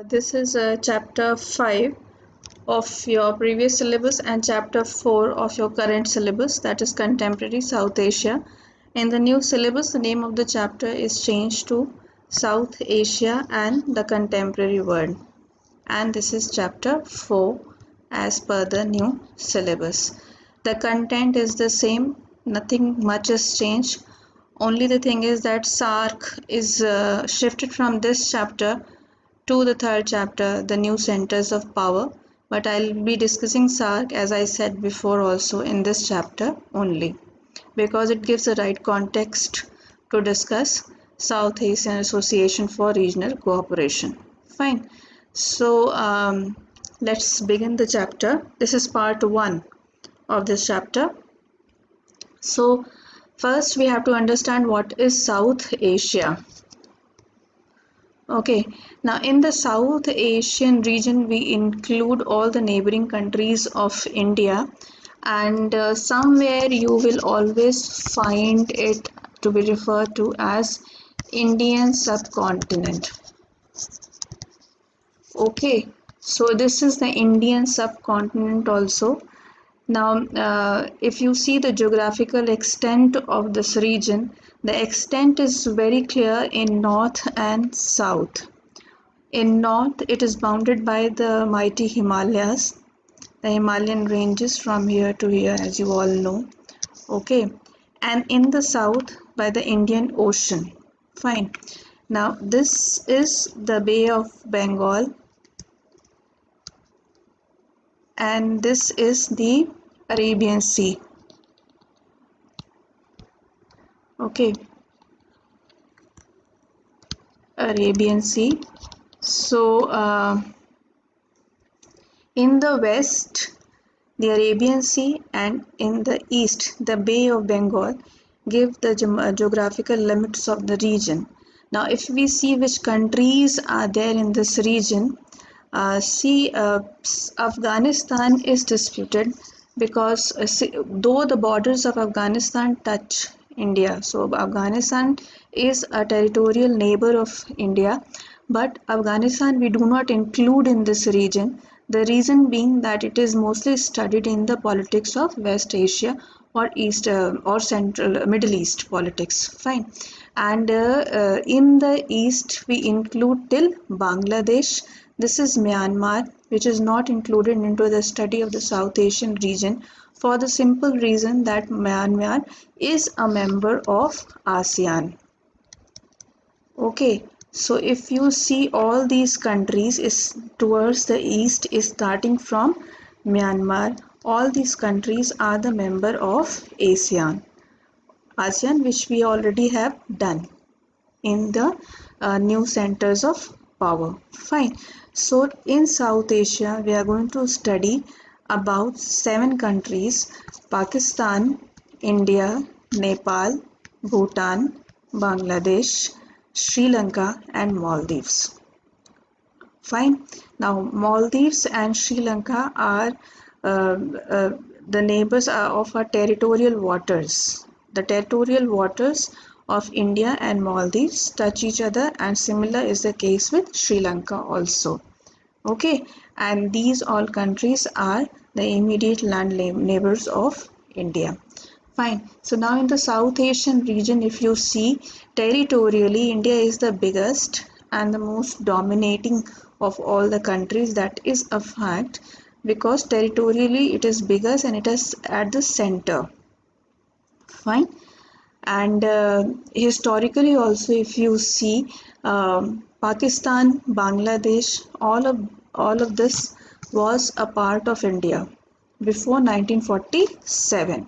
This is chapter 5 of your previous syllabus and chapter 4 of your current syllabus, that is Contemporary South Asia. In the new syllabus, the name of the chapter is changed to South Asia and the Contemporary World. And this is chapter 4 as per the new syllabus. The content is the same, nothing much has changed. Only the thing is that SARC is shifted from this chapter to the third chapter, the new centers of power. But I'll be discussing SARC, as I said before, also in this chapter only, because it gives the right context to discuss South Asian Association for Regional Cooperation. Fine. So let's begin the chapter. This is part 1 of this chapter. So first we have to understand what is South Asia. Okay, now in the South Asian region we include all the neighboring countries of India, and somewhere you will always find it to be referred to as Indian subcontinent. Okay, so this is the Indian subcontinent also. Now, if you see the geographical extent of this region, the extent is very clear in north and south. In north, it is bounded by the mighty Himalayas, the Himalayan ranges from here to here, as you all know. Okay, and in the south, by the Indian Ocean. Fine. Now, this is the Bay of Bengal, and this is the Arabian Sea. Okay, Arabian Sea. So in the west, the Arabian Sea, and in the east, the Bay of Bengal give the geographical limits of the region. Now, if we see which countries are there in this region, Afghanistan is disputed because though the borders of Afghanistan touch India, so Afghanistan is a territorial neighbor of India, but Afghanistan we do not include in this region. The reason being that it is mostly studied in the politics of West Asia or East or Central Middle East politics. Fine, and in the East we include till Bangladesh. This is Myanmar, which is not included into the study of the South Asian region for the simple reason that Myanmar is a member of ASEAN. Okay, so if you see all these countries is towards the east is starting from Myanmar. All these countries are the member of ASEAN. ASEAN, which we already have done in the new centers of power. Fine. So in South Asia, we are going to study about 7 countries: Pakistan, India, Nepal, Bhutan, Bangladesh, Sri Lanka, and Maldives. Fine. Now, Maldives and Sri Lanka are the neighbors of our territorial waters. The territorial waters of India and Maldives touch each other, and similar is the case with Sri Lanka also. Okay, and these all countries are the immediate land neighbors of India. Fine. So now in the South Asian region, if you see territorially, India is the biggest and the most dominating of all the countries. That is a fact, because territorially it is biggest and it is at the center. Fine. And historically also, if you see Pakistan, Bangladesh, all of this was a part of India before 1947.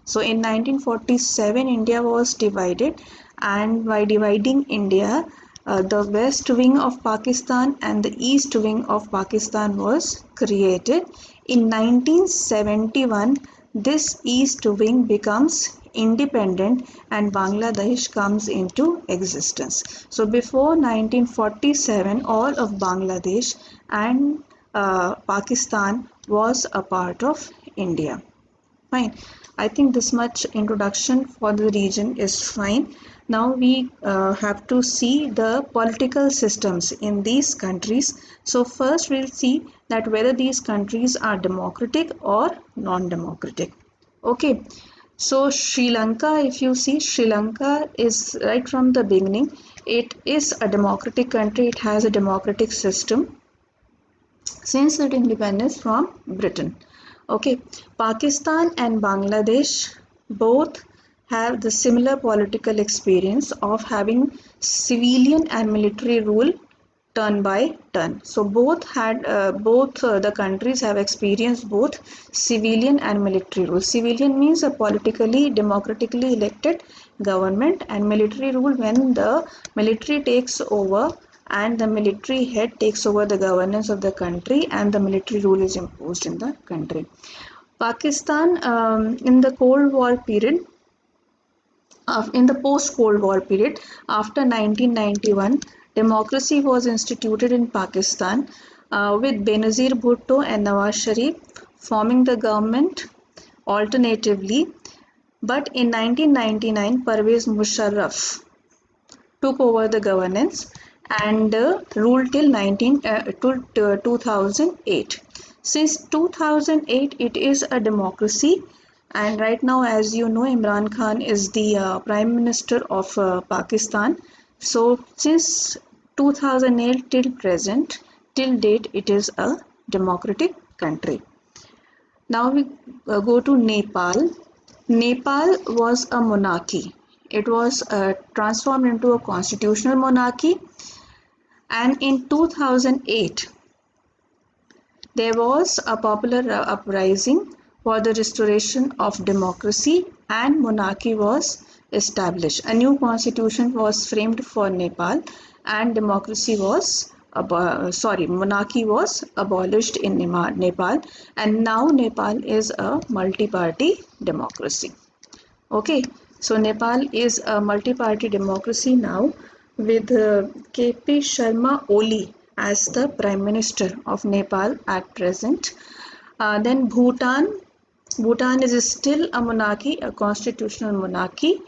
So in 1947 India was divided, and by dividing India, the west wing of Pakistan and the east wing of Pakistan was created. In 1971 this east wing becomes independent and Bangladesh comes into existence. So before 1947 all of Bangladesh and Pakistan was a part of India. Fine. I think this much introduction for the region is fine. Now we have to see the political systems in these countries. So first we'll see that whether these countries are democratic or non-democratic. Okay, so Sri Lanka, if you see, Sri Lanka is right from the beginning, it is a democratic country, it has a democratic system since its independence from Britain. Okay, Pakistan and Bangladesh both have the similar political experience of having civilian and military rule turn by turn. So both the countries have experienced both civilian and military rule. Civilian means a politically democratically elected government, and military rule when the military takes over and the military head takes over the governance of the country and the military rule is imposed in the country. Pakistan, in the Cold War period, in the post-Cold War period, after 1991, democracy was instituted in Pakistan with Benazir Bhutto and Nawaz Sharif forming the government alternatively. But in 1999, Pervez Musharraf took over the governance and ruled till 2008. Since 2008, it is a democracy, and right now, as you know, Imran Khan is the Prime Minister of Pakistan. So, since 2008 till present, till date, it is a democratic country. Now we go to Nepal. Nepal was a monarchy. It was transformed into a constitutional monarchy, and in 2008 there was a popular uprising for the restoration of democracy, and monarchy was established. A new constitution was framed for Nepal, and monarchy was abolished in Nepal, and now Nepal is a multi-party democracy. Okay, so Nepal is a multi-party democracy now with KP Sharma Oli as the Prime Minister of Nepal at present. Then Bhutan is still a monarchy, a constitutional monarchy,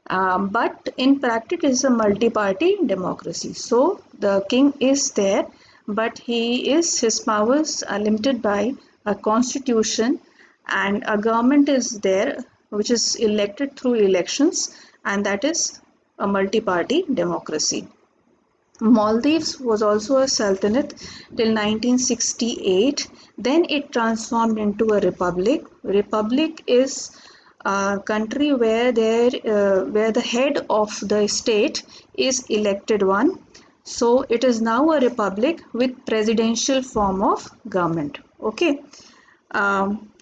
but in practice it is a multi-party democracy. So the king is there, but his powers are limited by a constitution, and a government is there which is elected through elections, and that is a multi-party democracy. Maldives was also a sultanate till 1968. Then it transformed into a republic. Republic is a country where the head of the state is elected one. So it is now a republic with presidential form of government. Okay.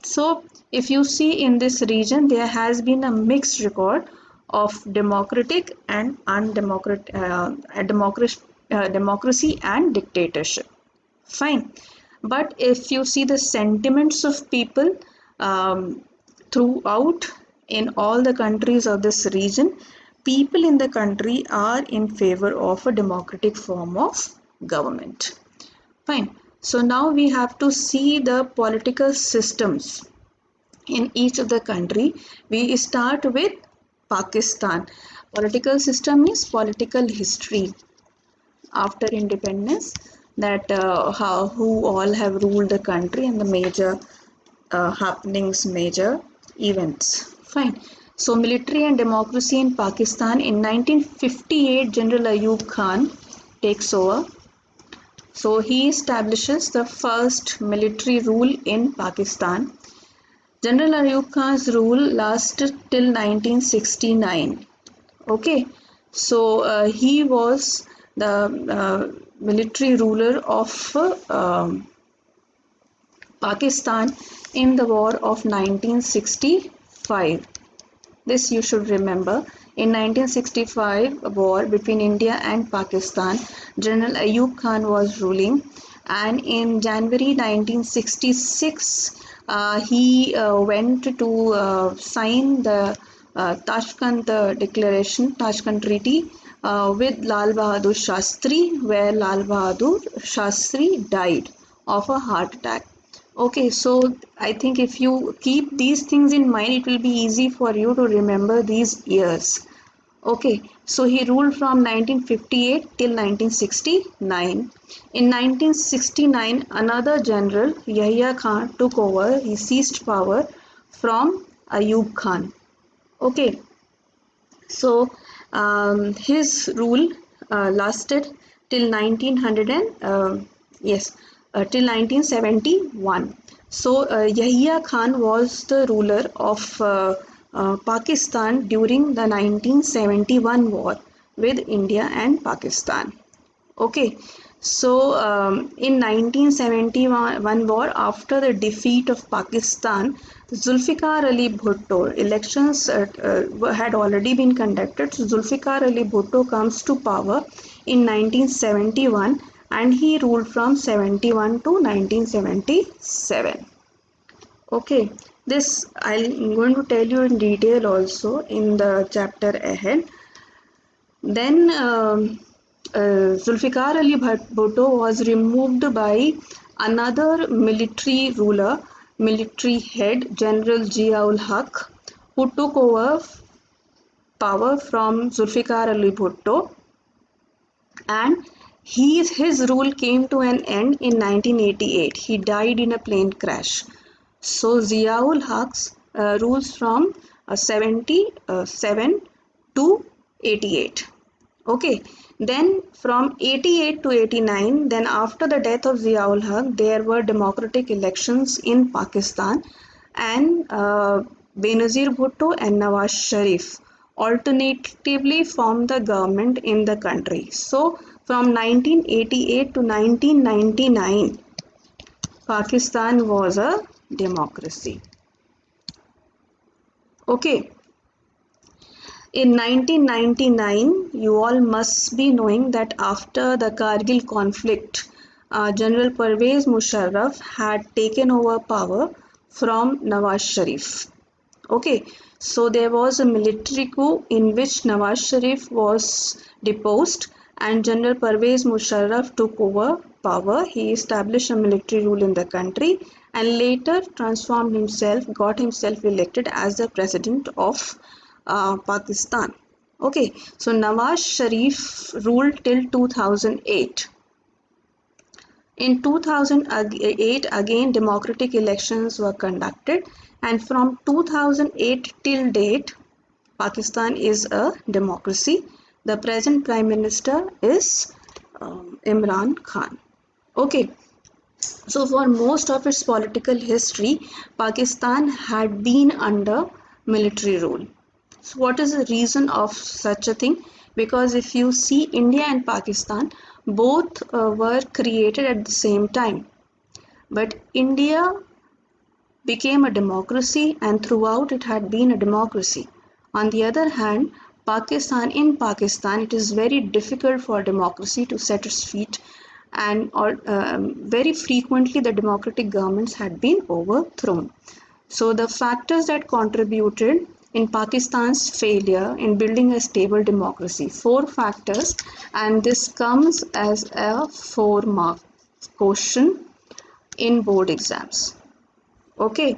So if you see in this region, there has been a mixed record of democratic and democracy and dictatorship. Fine. But if you see the sentiments of people throughout in all the countries of this region, people in the country are in favor of a democratic form of government. Fine. So now we have to see the political systems in each of the country. We start with Pakistan. Political system is political history after independence, that who all have ruled the country and the major happenings, major events. Fine. So military and democracy in Pakistan in 1958, General Ayub Khan takes over. So he establishes the first military rule in Pakistan. General Ayub Khan's rule lasted till 1969. Okay, so he was the military ruler of Pakistan in the war of 1965. This you should remember. In 1965 war between India and Pakistan, General Ayub Khan was ruling, and in January 1966 he went to sign the Tashkent Declaration, Tashkent Treaty with Lal Bahadur Shastri, where Lal Bahadur Shastri died of a heart attack. Okay, so I think if you keep these things in mind, it will be easy for you to remember these years. Okay, So he ruled from 1958 till 1969. In 1969, another general, Yahya Khan, took over. He seized power from Ayub Khan. Okay, so his rule lasted till 1900 and till 1971. So Yahya Khan was the ruler of Pakistan during the 1971 war with India and Pakistan. Okay, so in 1971 war, after the defeat of Pakistan, Zulfikar Ali Bhutto, elections had already been conducted. So Zulfikar Ali Bhutto comes to power in 1971 and he ruled from 71 to 1977. Okay, this I'm going to tell you in detail also in the chapter ahead. Then Zulfikar Ali Bhutto was removed by another military ruler, military head, General Ziaul Haq, who took over power from Zulfikar Ali Bhutto, and his rule came to an end in 1988. He died in a plane crash. So Ziaul Haq's rules from 77 to 88. Okay, then from 88 to 89, then after the death of Ziaul Haq, there were democratic elections in Pakistan, and Benazir Bhutto and Nawaz Sharif alternatively formed the government in the country. So from 1988 to 1999, Pakistan was a democracy. Okay, in 1999, you all must be knowing that after the Kargil conflict, General Pervez Musharraf had taken over power from Nawaz Sharif. Okay, so there was a military coup in which Nawaz Sharif was deposed and General Pervez Musharraf took over power. He established a military rule in the country and later transformed himself, got himself elected as the president of Pakistan. Okay, so Nawaz Sharif ruled till 2008. In 2008, again democratic elections were conducted, and from 2008 till date, Pakistan is a democracy. The present Prime Minister is Imran Khan. Okay, so for most of its political history, Pakistan had been under military rule. So what is the reason of such a thing? Because if you see, India and Pakistan both were created at the same time. But India became a democracy and throughout it had been a democracy. On the other hand, in Pakistan, it is very difficult for democracy to set its feet, and very frequently the democratic governments had been overthrown. So the factors that contributed in Pakistan's failure in building a stable democracy, four factors, and this comes as a 4-mark question in board exams. Okay,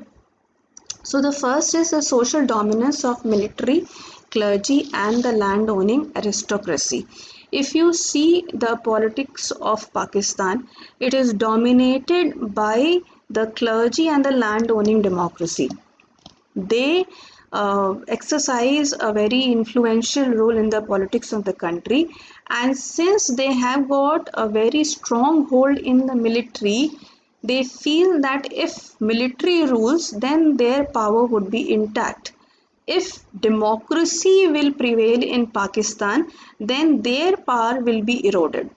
so the first is the social dominance of military, clergy, and the land-owning aristocracy. If you see the politics of Pakistan, it is dominated by the clergy and the land-owning democracy. They exercise a very influential role in the politics of the country, and since they have got a very strong hold in the military, they feel that if military rules, then their power would be intact. If democracy will prevail in Pakistan, then their power will be eroded.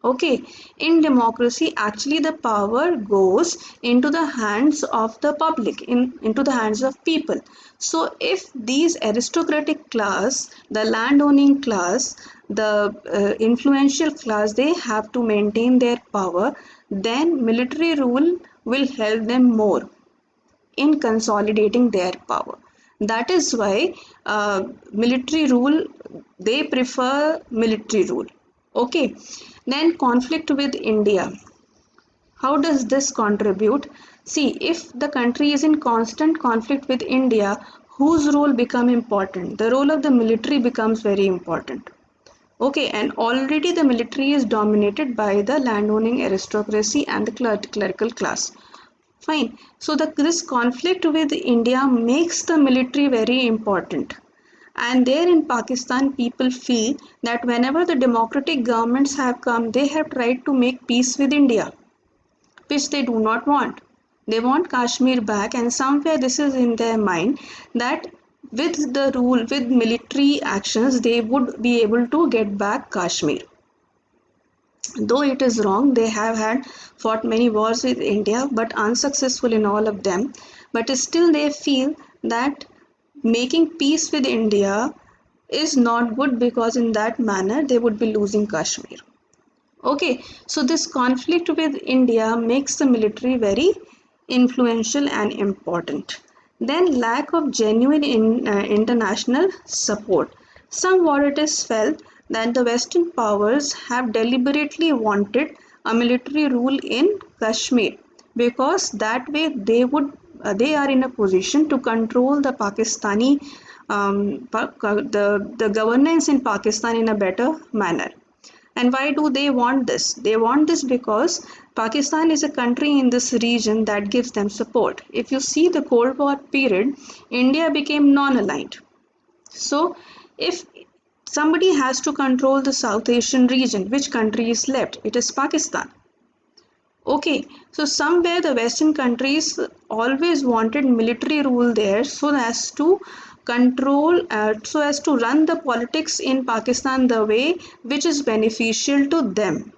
Okay, in democracy, actually the power goes into the hands of the public, into the hands of people. So if these aristocratic class, the landowning class, the influential class, they have to maintain their power, then military rule will help them more in consolidating their power. That is why military rule, they prefer military rule. Okay, then conflict with India. How does this contribute? See, if the country is in constant conflict with India, whose role become important? The role of the military becomes very important. Okay, and already the military is dominated by the landowning aristocracy and the clerical class. Fine. So this conflict with India makes the military very important. And there in Pakistan, people feel that whenever the democratic governments have come, they have tried to make peace with India, which they do not want. They want Kashmir back, and somewhere this is in their mind that with the rule, with military actions, they would be able to get back Kashmir. Though it is wrong, they have had fought many wars with India, but unsuccessful in all of them. But still, they feel that making peace with India is not good because in that manner they would be losing Kashmir. Okay, so this conflict with India makes the military very influential and important. Then lack of genuine international support. Somewhat it is felt that the Western powers have deliberately wanted a military rule in Kashmir because that way they are in a position to control the Pakistani the governance in Pakistan in a better manner. And why do they want this? They want this because Pakistan is a country in this region that gives them support. If you see the Cold War period, India became non-aligned. So if somebody has to control the South Asian region, which country is left? It is Pakistan. Okay, so somewhere the Western countries always wanted military rule there so as to so as to run the politics in Pakistan the way which is beneficial to them.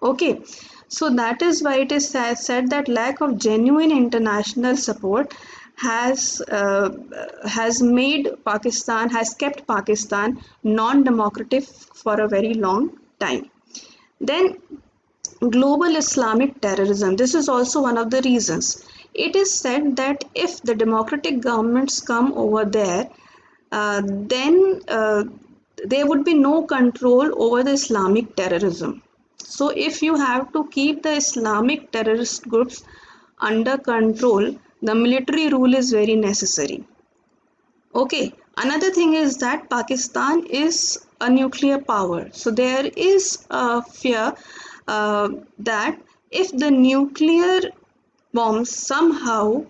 Okay, so that is why it is said that lack of genuine international support has made Pakistan has kept Pakistan non-democratic for a very long time. Then global Islamic terrorism. This is also one of the reasons. It is said that if the democratic governments come over there, then there would be no control over the Islamic terrorism. So, if you have to keep the Islamic terrorist groups under control, the military rule is very necessary. Okay, another thing is that Pakistan is a nuclear power. So there is a fear that if the nuclear bombs somehow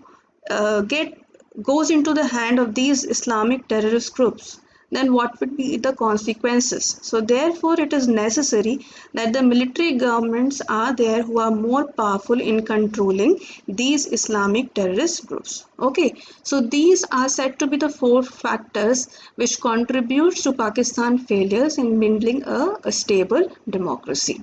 get goes into the hand of these Islamic terrorist groups, then what would be the consequences? So therefore, it is necessary that the military governments are there who are more powerful in controlling these Islamic terrorist groups. Okay, so these are said to be the four factors which contributes to Pakistan failures in building a stable democracy.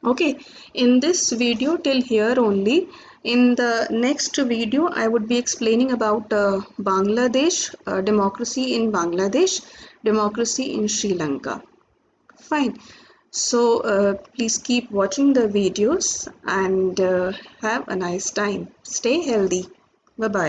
Okay, in this video till here only. In the next video, I would be explaining about Bangladesh, democracy in Bangladesh, democracy in Sri Lanka. Fine. So please keep watching the videos and have a nice time. Stay healthy. Bye bye.